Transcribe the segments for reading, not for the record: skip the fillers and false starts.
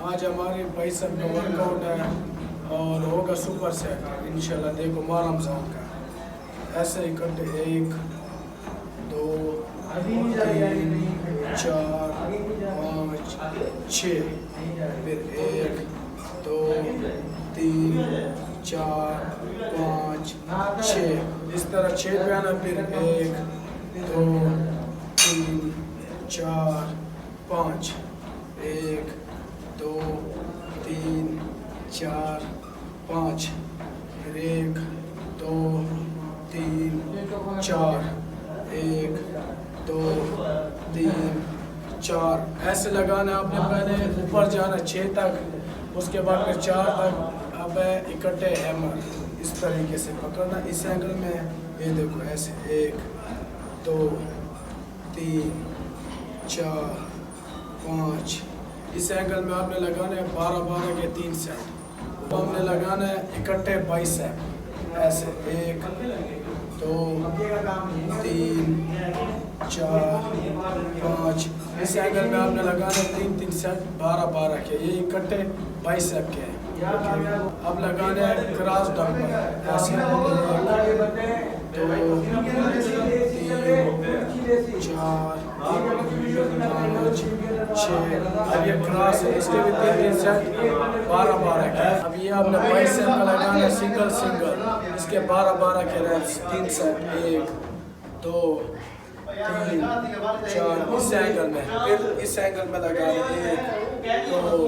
आज हमारे भाई सब का वर्कआउट है और होगा सुपर सेट इंशाल्लाह। देखो माह रमज़ान का ऐसे ही करते 1 2 3 4 5 6, फिर 1 2 3 4 5 6, इस तरह 6 पे आना। फिर 1 2 3 4 5, 1 2 3 4 5, फिर 1 2 3 4, 1 2 3 4, ऐसे लगाना। आपने पहले ऊपर जाना 6 तक, उसके बाद फिर 4 तक। अब इकट्ठे हैमर इस तरीके से पकड़ना इस एंगल में। ये देखो ऐसे 1 2 3 4 5, इस एंगल में आपने लगाना है 12-12 के 3 सेट। तो हमने लगाना है इकट्ठे बाइसेप ऐसे 1 2 3 4 5, इस एंगल में आपने लगाना है 3-3 सेट 12-12 के। ये इकट्ठे बाइसेप के हैं। अब लगाने हैं क्रॉस डंबल ऐसे 1 2 3 4 5 6। अब ये क्रॉस है, इसके भी 3-3 सेट 12-12 के। अब ये आपने बाइसेप का लगाना है सिंगल सिंगल, इसके 12-12 के रेप्स 3 सेट 1 2 3 4, इस एंगल में। फिर इस एंगल में लगाना 1 2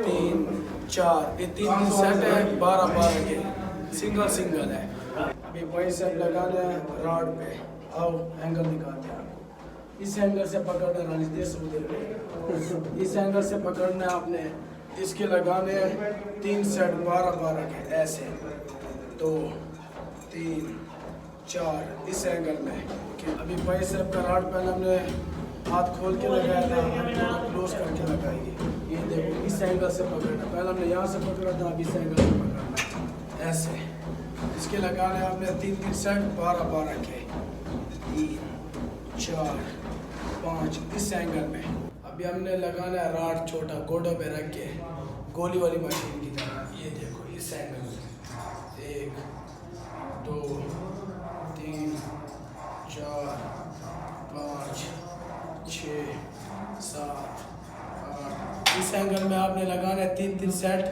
3 4, ये 3-3 सेट है 12-12 के, सिंगल सिंगल है। अभी बाइसेप लगाना है रॉड पे। आओ एंगल दिखाते हैं आपको। इस एंगल से पकड़ना रानी देश उधर, इस एंगल से पकड़ना है आपने। इसके लगाने हैं 3 सेट 12-12 के ऐसे 2 3 4, इस एंगल में। अभी बाइसेप का रॉड पहले हमने हाथ खोल के लगाया था, अब थोड़ा क्लोज करके लगाएंगे। ये देखो इस एंगल से पकड़ना, पहले हमने यहाँ से पकड़ा था, अब इस एंगल से पकड़ना ऐसे। इसके लगाने आपने 3-3 सेट 12-12 के 3 4 5, इस एंगल में। अभी हमने लगाना है रॉड छोटा गोडों पे रख के गोली वाली मशीन की तरह। ये देखो इस एंगल में 1 2 3 4 5 6 7 8, इस एंगल में आपने लगाना है 3-3 सेट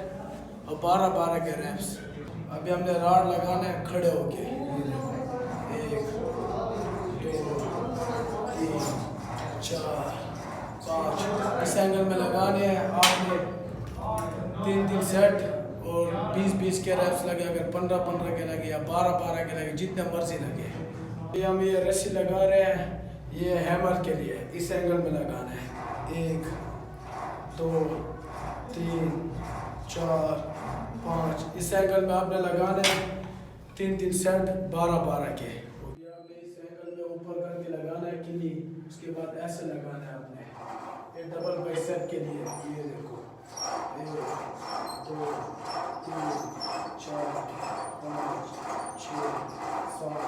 और 12-12 के रेप्स। अभी हमने रॉड लगाना है खड़े होके 1 2 3 4 5, इस एंगल में लगाने हैं आपने 3-3 सेट और 20-20 के रेप्स लगे। अगर 15-15 के लगे या 12-12 के लगे, जितने मर्जी लगे। ये हम ये रस्सी लगा रहे हैं, ये हैमर के लिए इस एंगल में लगाना है 1 2 3 4 5, इस एंगल में आपने लगाना है 3-3 सेट 12-12 के। आपने इस एंगल में ऊपर करके लगाना है किली, उसके बाद ऐसे लगाना है आपने। ये डबल बाइसेप के लिए। ये देखो 1 2 3 4 5 6 7,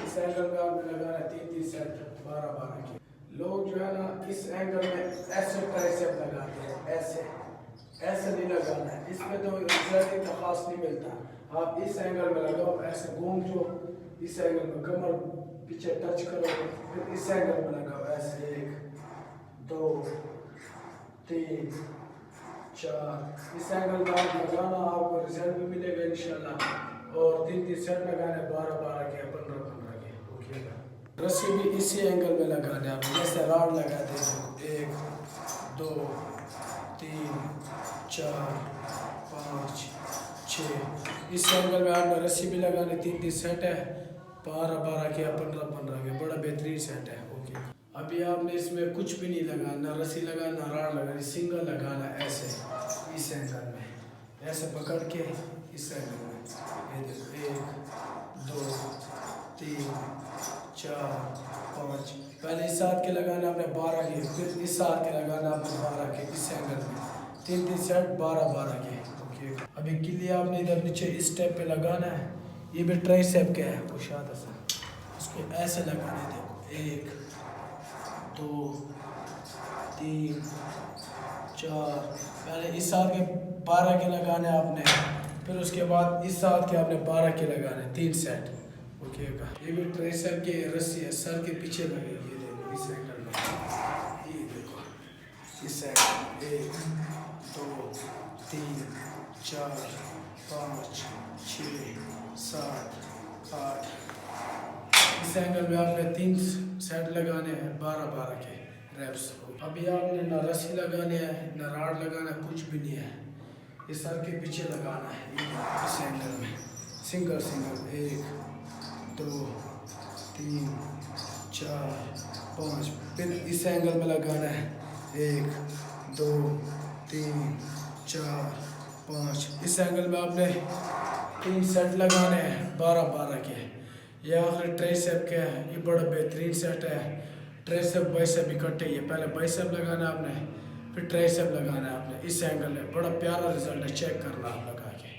इस एंगल में आपने लगाना है 3-3 सेट 12-12 के। लोग जो है ना इस एंगल में ऐसे ट्राइसेप लगाते हैं, ऐसे नहीं लगाना है। इसमें तो रिजल्ट इतना खास नहीं मिलता। आप इस एंगल में लगाओ, ऐसे घूम जो इस एंगल में कमर पीछे टच करो, फिर इस एंगल में लगाओ ऐसे 1 2 3 4, इस एंगल में आप लगाना, आपको रिजल्ट भी मिलेगा इंशाल्लाह। और 3-3 सेट लगाने 12-12 के 15-15 के। ओके, रस्सी भी इसी एंगल में लगाने आप जैसे रॉड लगाते हैं 1 2 3 4 5 6, इस एंगल में आपने रस्सी भी लगाने 3-3 सेट है 12-12 के या 15-15 के, बड़ा बेहतरीन सेट है। ओके, अभी आपने इसमें कुछ भी नहीं लगाना, रस्सी लगाना, रॉड लगानी, सिंगल लगाना ऐसे इस एंगल में, ऐसे पकड़ के इस एंगल में। ये देखो 1 2 3 4 5, पहले इस हाथ के लगाना आपने 12 के, फिर इस हाथ के लगाना आपने 12 के, इस एंगल में 3-3 सेट 12-12 के। ओके, अभी किली आपने इधर नीचे इस स्टेप पे लगाना है। ये भी ट्राइसेप के है, कुशाद से उसको ऐसे लगाने। देखो 1 2 3 4, पहले इस साथ के 12 के लगाने आपने, फिर उसके बाद इस साथ के आपने 12 के लगाने, 3 सेट। ओके का ये भी ट्रेसर के रस्सी है, सर के पीछे लगेगी। ये देखो इस एंगल में, ये देखो इस एंगल 1 2 3 4 5 6 7 8। इस एंगल में आपने 3 सेट लगाने हैं 12-12 के रैप्स। अभी आपने ना रस्सी लगानी है ना राड लगाना है, कुछ भी नहीं है, ये सर के पीछे लगाना है। इस एंगल में सिंगल सिंगल 1 2 3 4 5, फिर इस एंगल में लगाना है 1 2 3 4 5। इस एंगल में आपने 3 सेट लगाने हैं 12-12 के। ये आखिरी ट्राइसेप के है, ये बड़ा बेहतरीन सेट है। ट्राइसेप बाइसेप इकट्ठे, ये पहले बाइसेप लगाना है आपने, फिर ट्राइसेप लगाना है आपने। इस एंगल में बड़ा प्यारा रिजल्ट है, चेक करना आप लगा के।